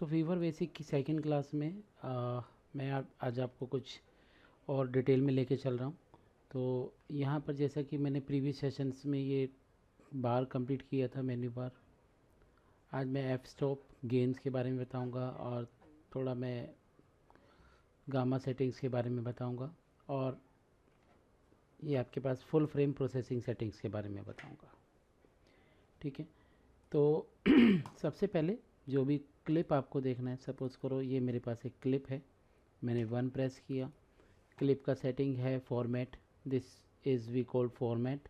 तो fever basic की second class में मैं आज आपको कुछ और डिटेल में लेके चल रहा हूँ। तो यहाँ पर जैसा कि मैंने प्रीवियस सेशंस में ये बार कंप्लीट किया था, मेन्यू बार, आज मैं एफ स्टॉप गेन्स के बारे में बताऊँगा और थोड़ा मैं गामा सेटिंग्स के बारे में बताऊँगा और ये आपके पास फुल फ्रेम प्रोसेसिंग सेटिंग्स के बारे में बताऊँगा। ठीक है, तो सबसे पहले जो भी क्लिप आपको देखना है, सपोज़ करो ये मेरे पास एक क्लिप है, मैंने 1 प्रेस किया, क्लिप का सेटिंग है format, this is we call format,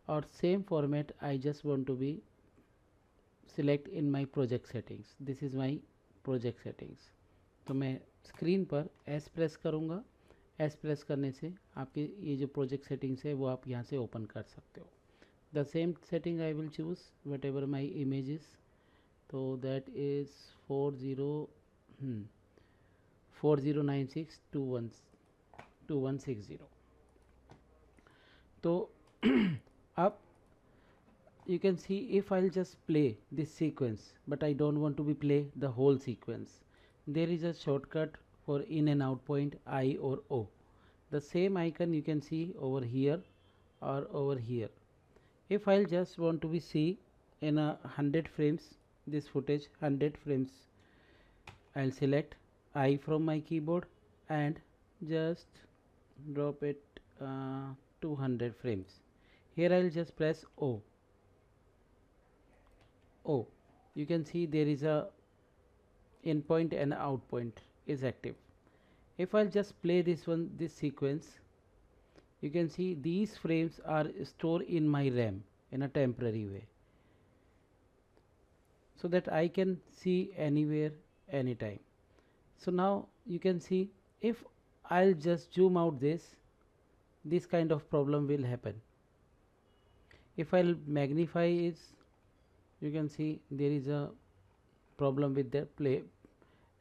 और same format I just want to be select in my project settings, this is my project settings. तो मैं स्क्रीन पर एस प्रेस करूँगा, एस प्रेस करने से आपके ये जो प्रोजेक्ट सेटिंग्स है वो आप यहाँ से ओपन कर सकते हो। The same setting I will choose whatever my image is, so that is 40962160. तो अब you can see if I'll just play this sequence, but I don't want to be play the whole sequence, there is a shortcut for in and out point I or O. The same icon you can see over here or over here. If I'll just want to be see in 100 frames, this footage 100 frames, I'll select I from my keyboard and just drop it 200 frames. Here I'll just press O. You can see there is a in point and out point is active. If I'll just play this sequence, you can see these frames are stored in my RAM in a temporary way, so that I can see anywhere, anytime. So now you can see if I'll just zoom out this kind of problem will happen. If I'll magnify it, you can see there is a problem with the play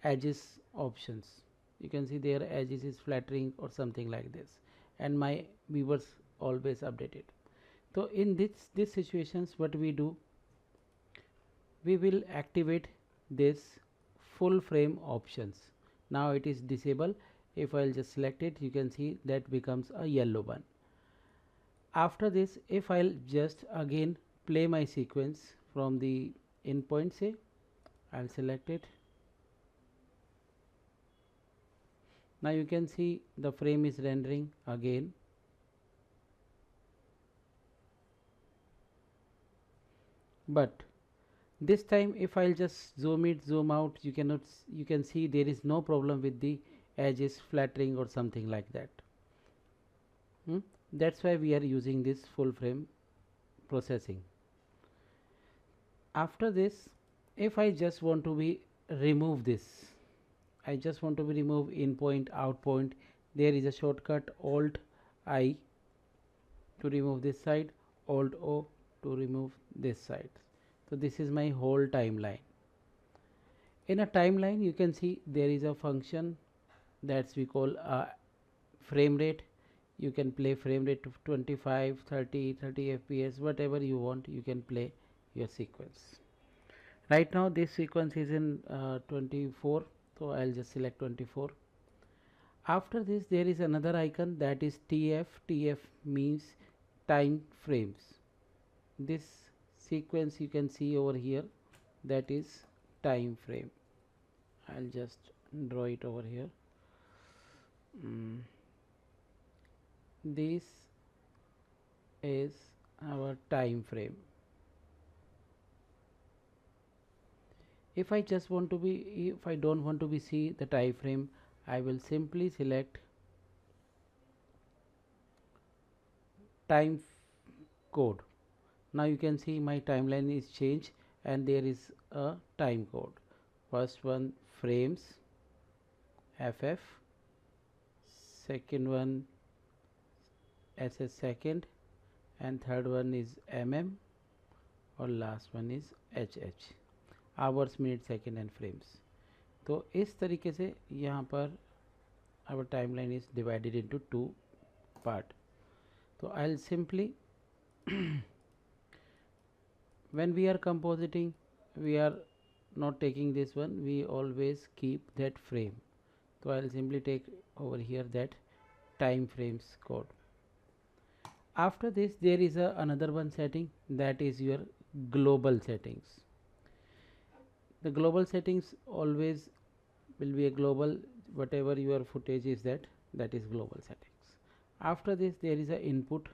edges options. You can see their edges is flattering or something like this, and my viewers always updated. So in this situations, what we do, we will activate this full frame options. Now it is disabled. If I'll just select it, you can see that becomes a yellow one. After this, if I'll just again play my sequence from the endpoint, say I'll select it. Now you can see the frame is rendering again. But this time if I'll just zoom it, zoom out, you can see there is no problem with the edges flattering or something like that. That's why we are using this full frame processing. After this, if I just want to be remove this, I just want to be remove in point, out point, there is a shortcut Alt I to remove this side, Alt O to remove this side. So this is my whole timeline. In a timeline, you can see there is a function that's we call frame rate. You can play frame rate of 25, 30 fps, whatever you want, you can play your sequence. Right now this sequence is in 24, so I'll just select 24. After this, there is another icon that is TF. TF means time frames. This sequence you can see over here, that is time frame. I'll just draw it over here. This is our time frame. If I just want to be, if I don't want to be see the time frame, I will simply select time code. Now you can see my timeline is changed and there is a time code. First one frames FF, second one SS second, and third one is mm, और last one is HH, hours, minute, second and frames. तो इस तरीके से यहाँ पर our timeline is divided into two part. So I'll simply when we are compositing, we are not taking this one, we always keep that frame. So I'll simply take over here that time frames code. After this there is another one setting, that is your global settings. The global settings always will be a global, whatever your footage is, that is global settings. After this there is a input.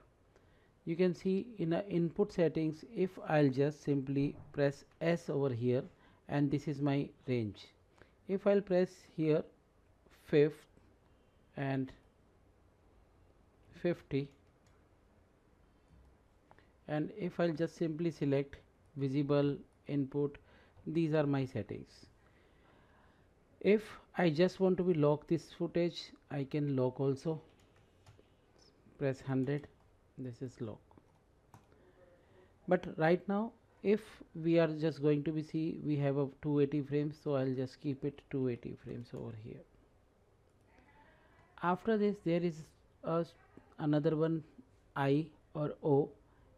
You can see in a input settings, if I'll just simply press S over here, and this is my range. If I'll press here 5th and 50, and if I'll just simply select visible input, these are my settings. If I just want to be lock this footage, I can lock also. Press 100, this is lock. But right now if we are just going to be see, we have a 280 frames, so I'll just keep it 280 frames over here. After this there is another one, I or O.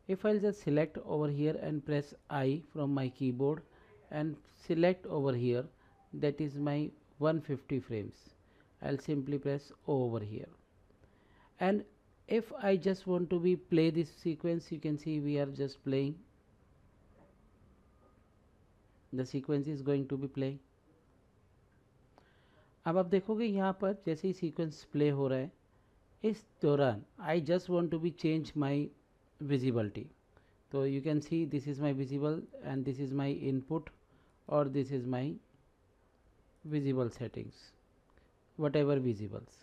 If I'll just select over here and press I from my keyboard and select over here, that is my 150 frames. I'll simply press O over here. And if I just want to be play this sequence, you can see we are just playing. The sequence is going to be playing. अब आप देखोगे यहाँ पर जैसे ही sequence play हो रहा है, इस दौरान I just want to be change my visibility. तो you can see this is my visible and this is my input और this is my visible settings, whatever visibles.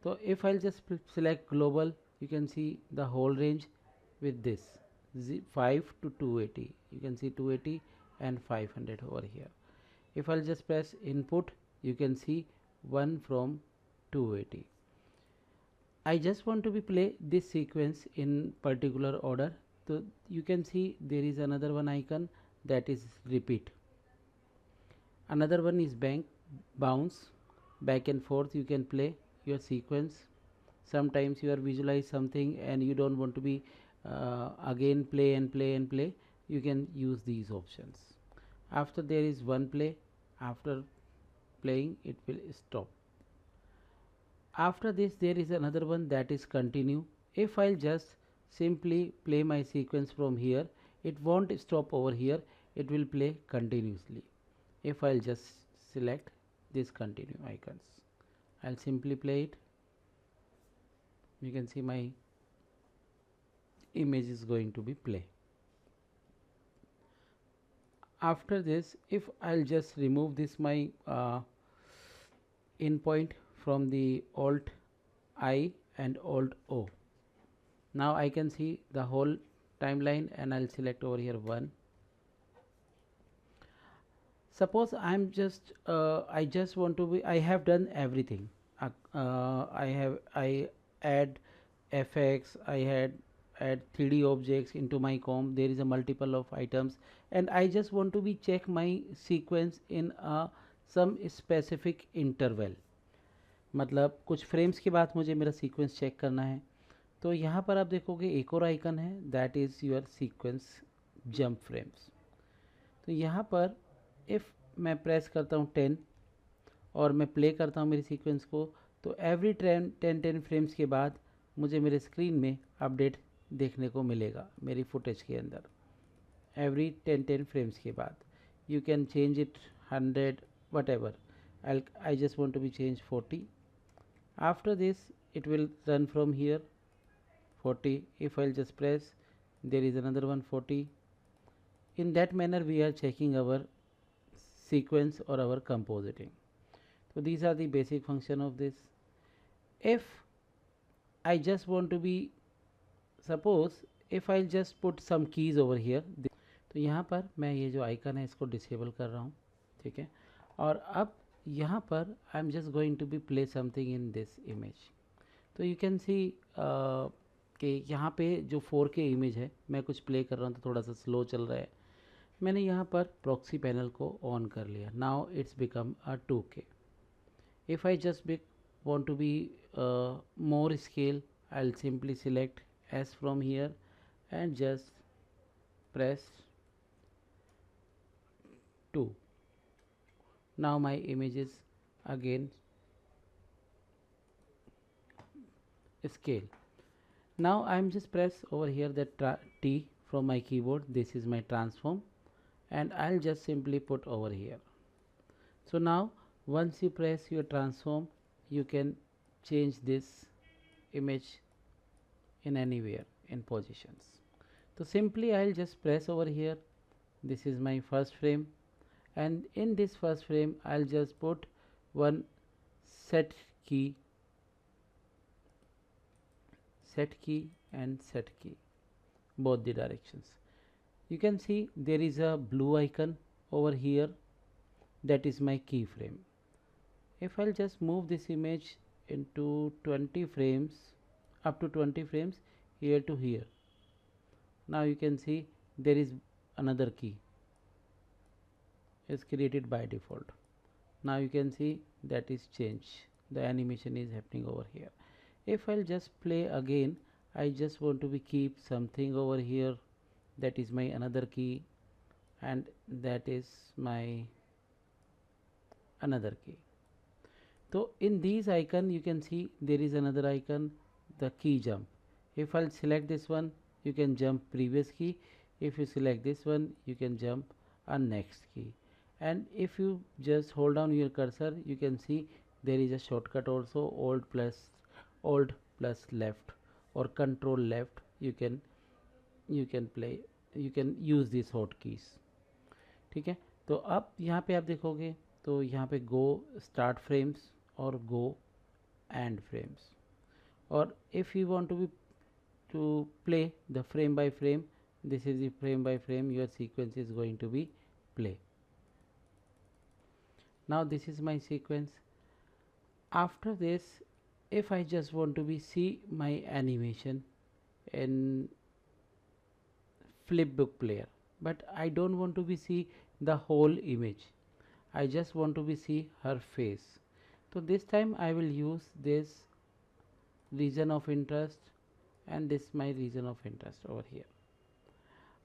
So if I'll just select global, you can see the whole range with this 5 to 280. You can see 280 and 500 over here. If I'll just press input, you can see 1 from 280. I just want to be play this sequence in particular order. So you can see there is another one icon, that is repeat. Another one is bounce, back and forth. You can play your sequence. Sometimes you are visualize something and you don't want to be again play and play and play, you can use these options. After there is one play, after playing it will stop. After this there is another one, that is continue. If I'll just simply play my sequence from here, it won't stop over here, it will play continuously. If I'll just select this continue icons, I'll simply play it. You can see my image is going to be play. After this, if I'll just remove this my in point from the Alt I and Alt O, now I can see the whole timeline, and I'll select over here 1. Suppose I'm just I just want to be, I have done everything. I add FX, I had add 3D objects into my comp. There is a multiple of items, and I just want to be check my sequence in some specific interval. मतलब कुछ frames के बाद मुझे मेरा sequence check करना है. तो यहाँ पर आप देखोगे एक और आइकन है, that is your sequence jump frames. तो यहाँ पर इफ़ मैं प्रेस करता हूँ 10 और मैं प्ले करता हूँ मेरी सीक्वेंस को, तो एवरी 10 फ्रेम्स के बाद मुझे मेरे स्क्रीन में अपडेट देखने को मिलेगा मेरी फुटेज के अंदर. एवरी 10 फ्रेम्स के बाद you can change it 100 what ever. I just want to be change 40. After this it will run from here 40. If I'll just press, there is another one 40. In that manner we are checking our sequence or our compositing. So these are the basic function of this. If I just want to be, suppose if I'll just put some keys over here, तो यहाँ पर मैं ये जो icon है इसको disable कर रहा हूँ, ठीक है. और अब यहाँ पर I am just going to be play something in this image. तो यू कैन सी कि यहाँ पे जो 4K इमेज है, मैं कुछ प्ले कर रहा हूँ तो थोड़ा सा स्लो चल रहा है. मैंने यहाँ पर प्रॉक्सी पैनल को ऑन कर लिया. Now it's become a 2K. If I just want to be more scale, I'll simply select S from here and just press 2. Now my image is again scale. Now I'm just press over here that T from my keyboard. This is my transform, and I'll just simply put over here. So now once you press your transform, you can change this image in anywhere in positions. So simply I'll just press over here. This is my first frame, and in this first frame I'll just put one set key, and set key, both the directions. You can see there is a blue icon over here, that is my keyframe. If I'll just move this image into 20 frames, up to 20 frames, here to here, now you can see there is another key is created by default. Now you can see that is changed, the animation is happening over here. If I'll just play again, I just want to be keep something over here, that is my another key, and that is my another key. So in these icon you can see there is another icon, the key jump. If I'll select this one, you can jump previous key. If you select this one, you can jump a next key. And if you just hold down your cursor, you can see there is a shortcut also, alt plus left or control left. You can play, you can use these hotkeys. ठीक है, तो अब यहाँ पे आप देखोगे तो यहाँ पे गो स्टार्ट फ्रेम्स और गो एंड फ्रेम्स, और if you want to play the frame by frame, this is the frame by frame your sequence is going to be play. Now this is my sequence. After this, if I just want to be see my animation in flipbook player, but I don't want to be see the whole image, I just want to be see her face. So this time I will use this region of interest, and this my region of interest over here.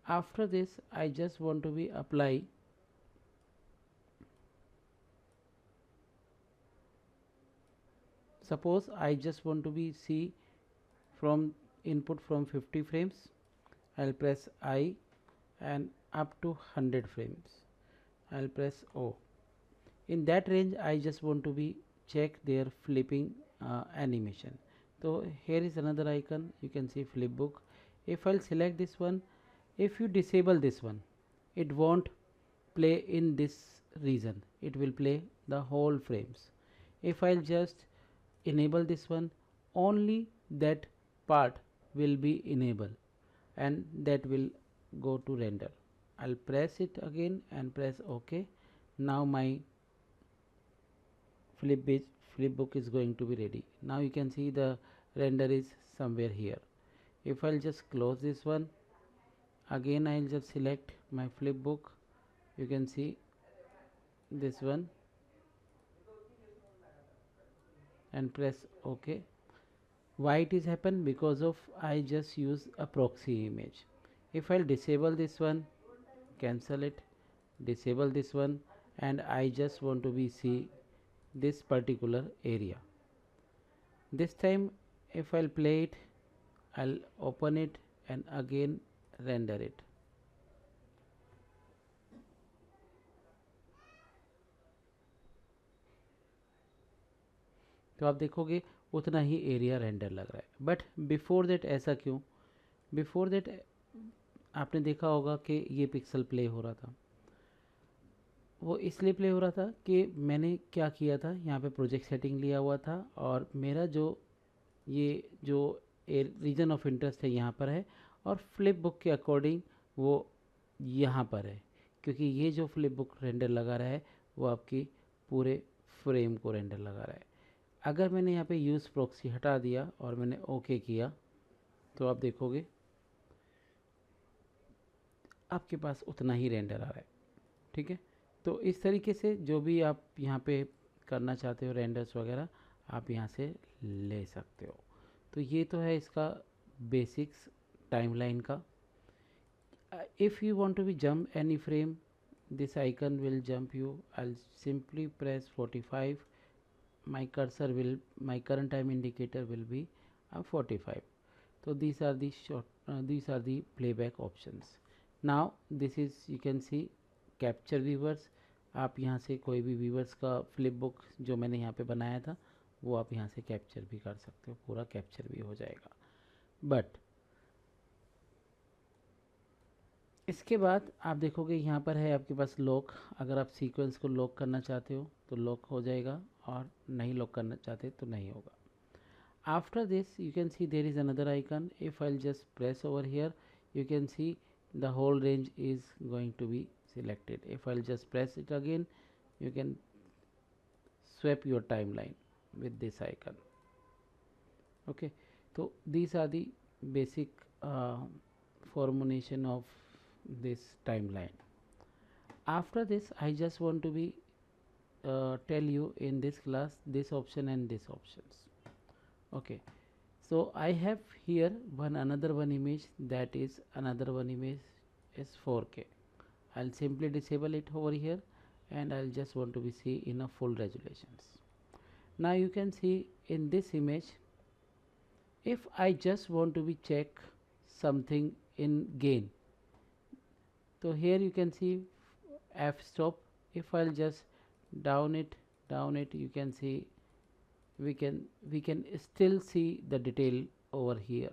After this I just want to be apply suppose I just want to be see from input from 50 frames, I'll press I, and up to 100 frames I'll press O. In that range I just want to be check their flipping animation. So here is another icon, you can see flipbook. If I'll select this one, if you disable this one, it won't play in this region, it will play the whole frames. If I'll just enable this one, only that part will be enabled, and that will go to render. I'll press it again and press OK. Now my flipbook is going to be ready. Now you can see the render is somewhere here. If I'll just close this one, again I'll just select my flipbook, you can see this one, and press OK. Why it is happen? Because of I just use a proxy image. If I'll disable this one, cancel it, disable this one, and I just want to be see this particular area. This time if I'll play it, I'll open it and again render it. तो आप देखोगे उतना ही area render लग रहा है, but before that ऐसा क्यों? Before that आपने देखा होगा कि ये पिक्सल प्ले हो रहा था, वो इसलिए प्ले हो रहा था कि मैंने क्या किया था, यहाँ पे प्रोजेक्ट सेटिंग लिया हुआ था, और मेरा ये जो रीजन ऑफ इंटरेस्ट है यहाँ पर है, और फ्लिप बुक के अकॉर्डिंग वो यहाँ पर है, क्योंकि ये जो फ्लिप बुक रेंडर लगा रहा है वो आपकी पूरे फ्रेम को रेंडर लगा रहा है। अगर मैंने यहाँ पे यूज़ प्रॉक्सी हटा दिया और मैंने ओके किया, तो आप देखोगे आपके पास उतना ही रेंडर आ रहा है। ठीक है, तो इस तरीके से जो भी आप यहाँ पे करना चाहते हो रेंडर्स वगैरह, आप यहाँ से ले सकते हो। तो ये तो है इसका बेसिक्स टाइमलाइन का। If you want to be jump any frame, this icon will jump you. I'll simply press 45. My cursor will, my current time indicator will be 45. So these are the these are the playback options. Now this is, you can see, capture viewers. आप यहाँ से कोई भी viewers का flip book जो मैंने यहाँ पे बनाया था वो आप यहाँ से कैप्चर भी कर सकते हो, पूरा कैप्चर भी हो जाएगा. बट इसके बाद आप देखोगे यहाँ पर है आपके पास लॉक. अगर आप सीक्वेंस को लॉक करना चाहते हो तो लॉक हो जाएगा, और नहीं लॉक करना चाहते तो नहीं होगा. After this you can see there is another icon. If I'll just press over here, you can see the whole range is going to be selected. If I'll just press it again, you can swap your timeline with this icon. Okay, so these are the basic formulation of this timeline. After this I just want to be tell you in this class this option and this options. Okay, so I have here another one image, that is another one image is 4K. I'll simply disable it over here, and I'll just want to be see in a full resolutions. Now you can see in this image, if I just want to be check something in gain, so here you can see f stop. If I'll just down it, you can see we can still see the detail over here.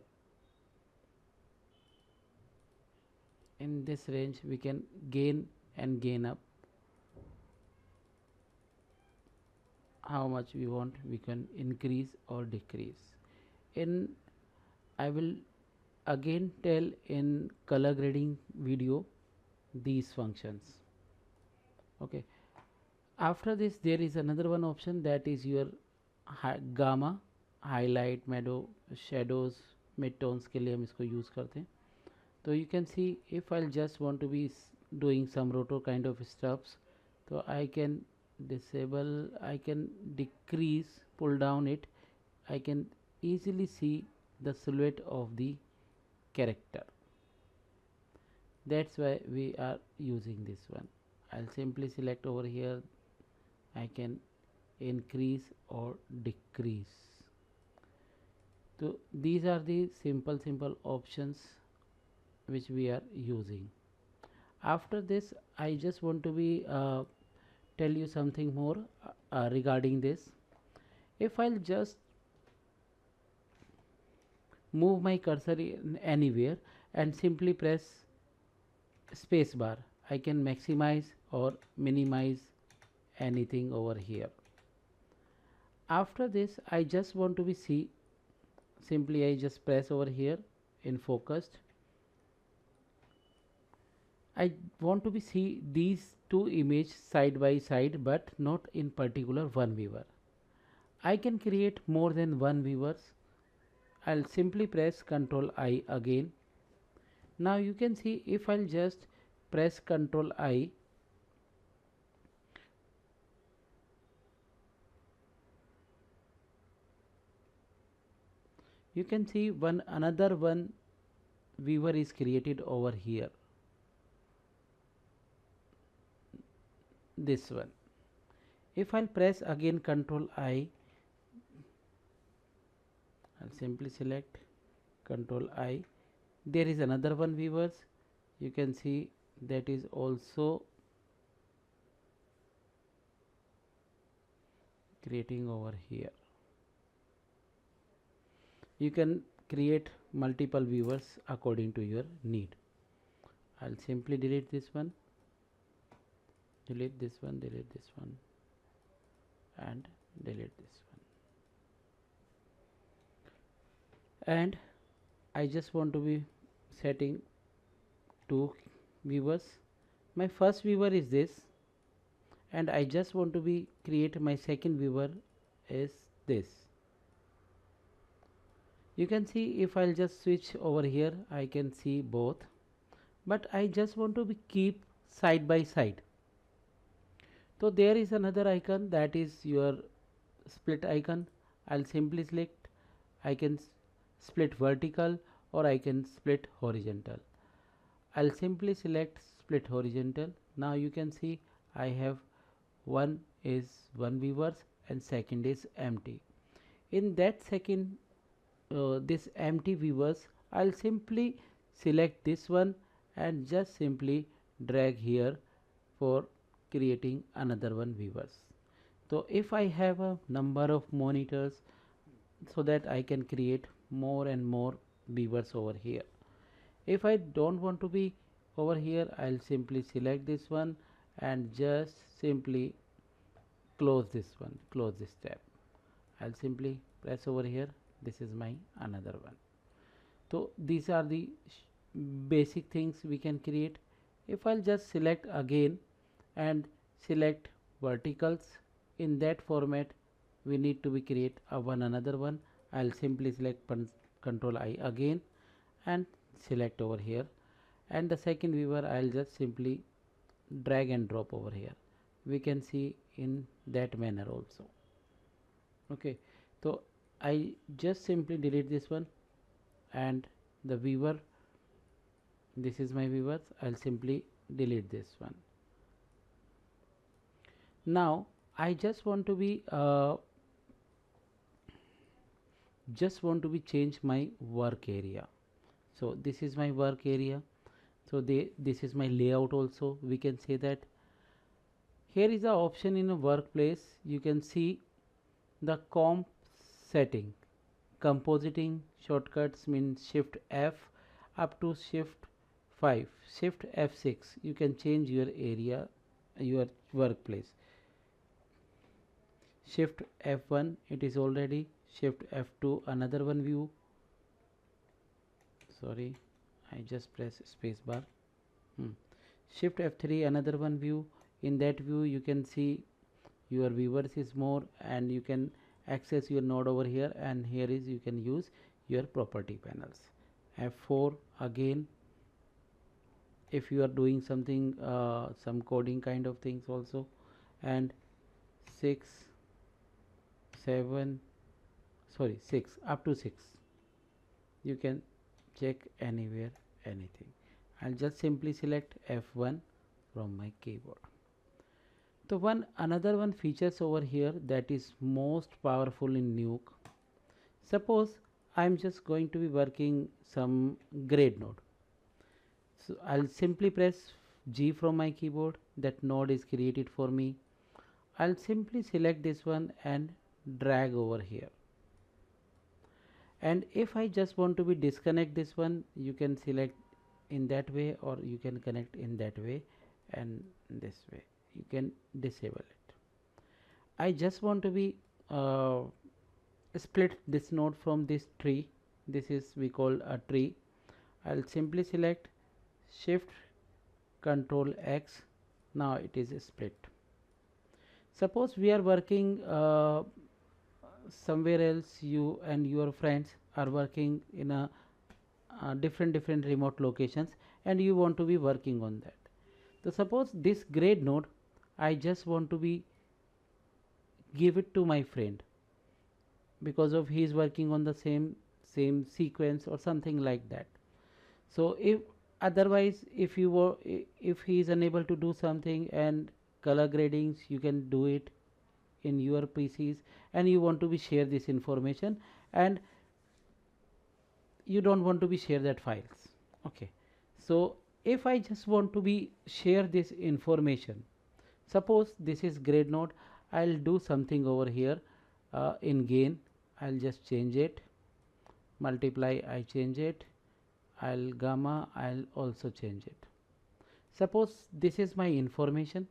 In this range we can gain and gain up how much we want. We can increase or decrease. In I will again tell in color grading video these functions. Okay, after this there is another one option, that is your gamma, highlight, shadows, mid tones के लिए हम इसको use करते हैं. तो you can see if I just want to be doing some roto kind of stuffs, तो I can disable, I can decrease, pull down it, I can easily see the silhouette of the character. That's why we are using this one. I'll simply select over here, I can increase or decrease. So these are the simple options which we are using. After this I just want to be tell you something more regarding this. If I'll just move my cursor in anywhere and simply press space bar, I can maximize or minimize anything over here. After this I just want to be see, simply I just press over here in focused. I want to be see these two images side by side, but not in particular one viewer. I can create more than one viewers. I'll simply press Ctrl I again. Now you can see if I'll just press Ctrl I, you can see another one viewer is created over here. This one. If I'll press again Ctrl I, I'll simply select Ctrl I, there is another one viewers, you can see that is also creating over here. You can create multiple viewers according to your need. I'll simply delete this one, delete this one, delete this one, and delete this one. And I just want to be setting two viewers. My first viewer is this, and I just want to be create my second viewer is this. You can see if I'll just switch over here, I can see both, but I just want to be keep side by side. So there is another icon, that is your split icon. I'll simply select, I can split vertical or I can split horizontal. I'll simply select split horizontal Now you can see I have one viewers and second is empty. In that second this empty viewers, I'll simply select this one and just simply drag here for creating another one viewers. So if I have a number of monitors, so that I can create more and more viewers over here. If I don't want to be over here, I'll simply select this one and just simply close this one, close this tab. I'll simply press over here. This is my another one. So these are the basic things we can create. If I'll just select again and select verticals, in that format we need to be create a one another one. I'll simply select control I again and select over here, and the second viewer I'll just simply drag and drop over here. We can see in that manner also. Okay, so I just simply delete this one and the viewer, this is my viewers, I'll simply delete this one. Now I just want to be change my work area. So this is my work area. So this is my layout also. We can say that here is the option in a workplace. You can see the comp setting. Compositing shortcuts means shift F up to shift 5, shift F6. You can change your area, your workplace. Shift F1, it is already. Shift F2, another one view. Sorry, I just press space bar. Shift F3, another one view. In that view you can see your viewers is more, and you can access your node over here, and here is you can use your property panels. F4 again, if you are doing something some coding kind of things also, and 6 up to 6 you can check anywhere anything. I'll just simply select F1 from my keyboard. So another one features over here that is most powerful in Nuke. Suppose I'm just going to be working some grade node. So I'll simply press G from my keyboard. That node is created for me. I'll simply select this one and drag over here. And if I just want to be disconnect this one, you can select in that way, or you can connect in that way, and this way you can disable it. I just want to be split this node from this tree. This is we call a tree. I'll simply select shift control X. Now it is split. Suppose we are working somewhere else, you and your friends are working in a different remote locations, and you want to be working on that. So suppose this grade node I just want to be give it to my friend, because of he is working on the same sequence or something like that. So if otherwise if he is unable to do something, and color gradings you can do it in your PCs, and you want to be share this information, and you don't want to be share that files. Okay, so if I just want to be share this information, suppose this is grade node, I'll do something over here in gain. I'll just change it. Multiply, I change it. I'll gamma, I'll also change it. Suppose this is my information.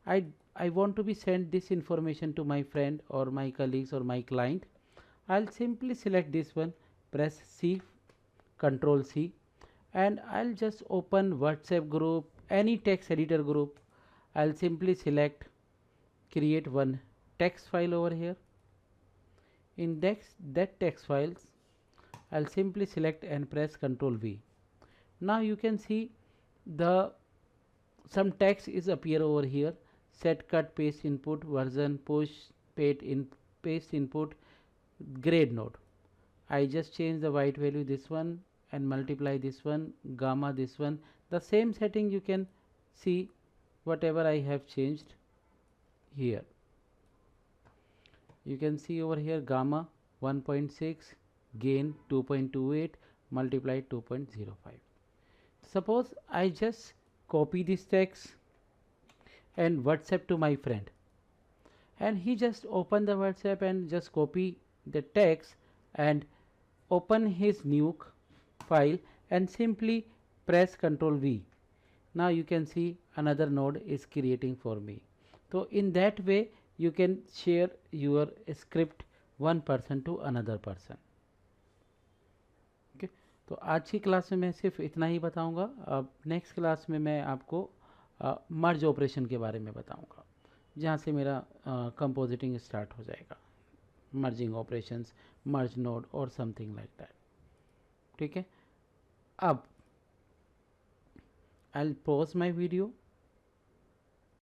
I want to be send this information to my friend or my colleagues or my client. I'll simply select this one, press C, control C, and I'll just open WhatsApp group, any text editor group. I'll simply select create one text file over here. In that text files, I'll simply select and press control V. Now you can see the some text is appear over here. Set cut paste input version push paste input grade node. I just change the white value this one and multiply this one, gamma this one. The same setting you can see whatever I have changed here. You can see over here gamma 1.6, gain 2.28, multiplied 2.05. Suppose I just copy this text and WhatsApp to my friend, and he just open the WhatsApp and just copy the text and open his Nuke file and simply press Ctrl V. Now you can see another node is creating for me. So in that way you can share your script one person to another person. Okay, तो आज की class में मैं सिर्फ इतना ही बताऊंगा. अब next class में मैं आपको मर्ज ऑपरेशन के बारे में बताऊंगा, जहाँ से मेरा कंपोजिटिंग स्टार्ट हो जाएगा. मर्जिंग ऑपरेशंस, मर्ज नोड और समथिंग लाइक दैट. ठीक है, अब I will pause my video